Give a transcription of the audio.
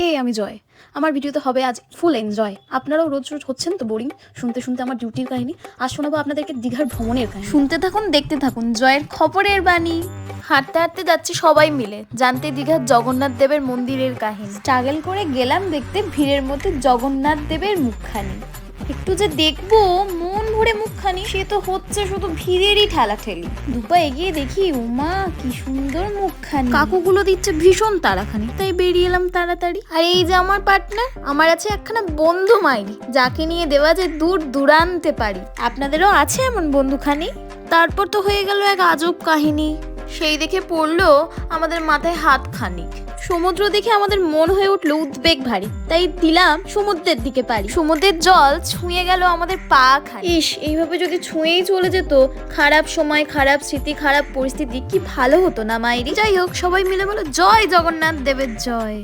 হে আমি জয়। আমার ভিডিওতে হবে আজ ফুল এনজয়। আপনারাও রোজ রোজ হচ্ছেন তো বোরিং শুনতে শুনতে আমার ডিউটির কাহিনী। আজ শোনাবো আপনাদেরকে দীঘার ভ্রমণের কাহিনী। শুনতে থাকুন, দেখতে থাকুন জয়ের খবরের বাণী। হাঁটতে হাঁটতে যাচ্ছি সবাই মিলে জানতে দীঘার জগন্নাথ দেবের মন্দিরের কাহিনী। স্ট্রাগল করে গেলাম দেখতে ভিড়ের মধ্যে জগন্নাথ দেবের মুখখানি। একটু যে দেখবো মন ভরে মুখখানি, সে তো হচ্ছে শুধু ভিড়েরই ঠেলাঠেলি। দুপা এগিয়ে দেখি উমা কি সুন্দর মুখখানি, কাকুগুলো দিচ্ছে ভীষণ তাড়াখানি, তাই বেরিয়ে এলাম তাড়াতাড়ি। আর এই যে আমার পার্টনার, আমার আছে একখানা বন্ধু মাইরি, যাকে নিয়ে দেওয়া যায় দূর দূরান্তে পারি। আপনাদেরও আছে এমন বন্ধুখানি? তারপর তো হয়ে গেল এক আজব কাহিনী। সেই দেখে পড়লো আমাদের মাথায় হাত খানিক। সমুদ্র দেখে আমাদের মন হয়ে উঠলো উদ্বেগ ভারী, তাই দিলাম সমুদ্রের দিকে পারি। সমুদ্রের জল ছুঁয়ে গেল আমাদের পা খানি। ইস, এইভাবে যদি ছুঁয়েই চলে যেত, খারাপ সময়, খারাপ স্মৃতি, খারাপ পরিস্থিতি, কি ভালো হতো না মাইরি। যাই হোক, সবাই মিলে বলো জয় জগন্নাথ দেবের জয়।